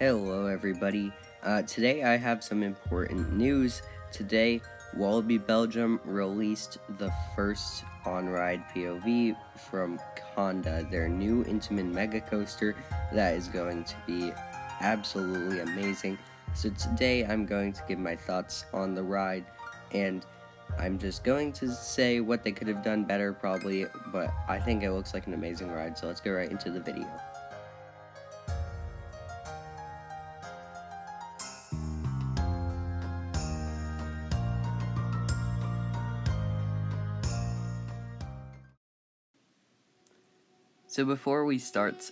Hello everybody. Today I have some important news. Today, Walibi Belgium released the first on-ride POV from Kondaa, their new intimate mega coaster that is going to be absolutely amazing. So today I'm going to give my thoughts on the ride, and I'm just going to say what they could have done better probably, but I think it looks like an amazing ride, so let's get right into the video. So before we start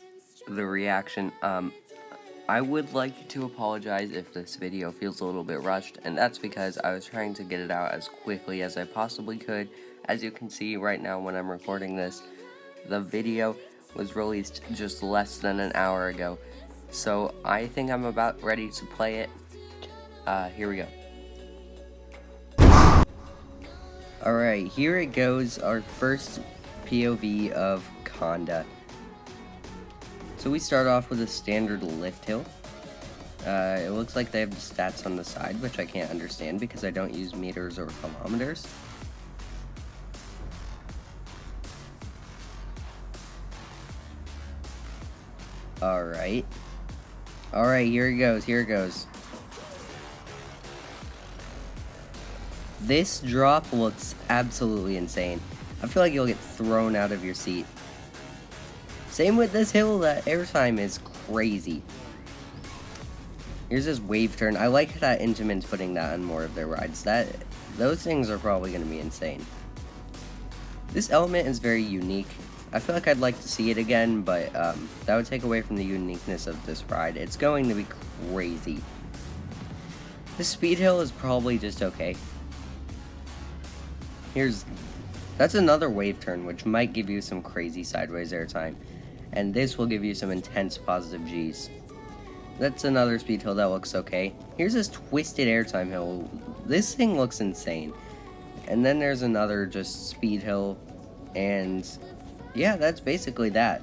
the reaction, I would like to apologize if this video feels a little bit rushed, and that's because I was trying to get it out as quickly as I possibly could. As you can see right now when I'm recording this, the video was released just less than an hour ago. So I think I'm about ready to play it. Here we go. Alright, here it goes, our first POV of Kondaa. So we start off with a standard lift hill. It looks like they have the stats on the side, which I can't understand because I don't use meters or kilometers. Alright, here it goes. This drop looks absolutely insane. I feel like you'll get thrown out of your seat. Same with this hill, that airtime is crazy. Here's this wave turn. I like that Intamin's putting that on more of their rides. Those things are probably going to be insane. This element is very unique. I feel like I'd like to see it again, but that would take away from the uniqueness of this ride. It's going to be crazy. This speed hill is probably just okay. That's another wave turn, which might give you some crazy sideways airtime. And this will give you some intense positive Gs. That's another speed hill that looks okay. Here's this twisted airtime hill. This thing looks insane. And then there's another just speed hill. And yeah, that's basically that.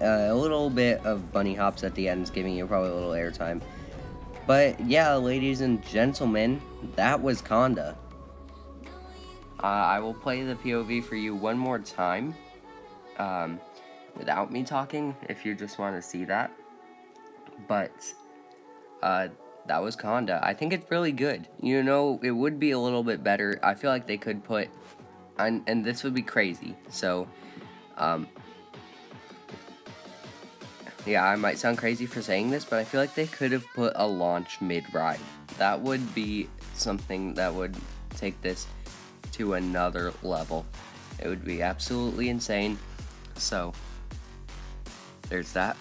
A little bit of bunny hops at the end is giving you probably a little airtime. But yeah, ladies and gentlemen, that was Kondaa. I will play the POV for you one more time, without me talking, if you just want to see that. But, that was Kondaa. I think it's really good. You know, it would be a little bit better. I feel like they could put, and this would be crazy. So, yeah, I might sound crazy for saying this, but I feel like they could have put a launch mid-ride. That would be something that would take this to another level. It would be absolutely insane. So there's that.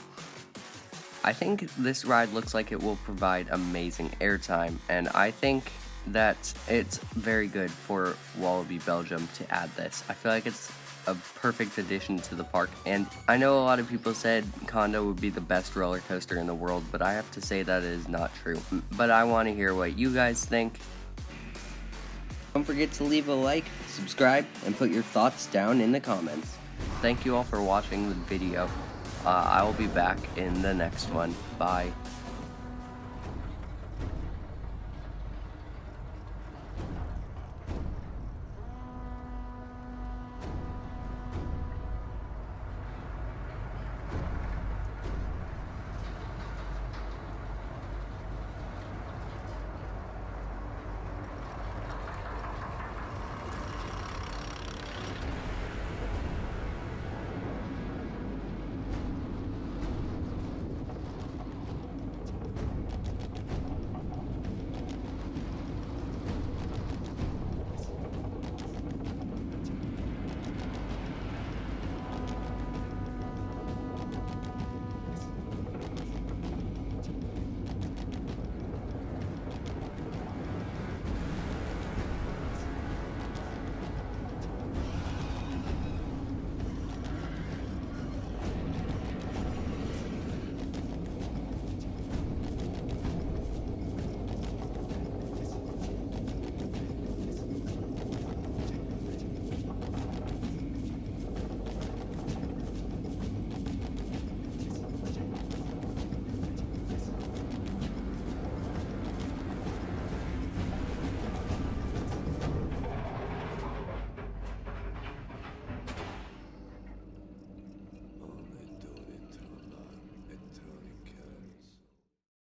I think this ride looks like it will provide amazing airtime, and I think that it's very good for Walibi Belgium to add this. I feel like it's a perfect addition to the park, and I know a lot of people said Kondaa would be the best roller coaster in the world, but I have to say that is not true. But I want to hear what you guys think. Don't forget to leave a like, subscribe, and put your thoughts down in the comments. Thank you all for watching the video. I will be back in the next one. Bye.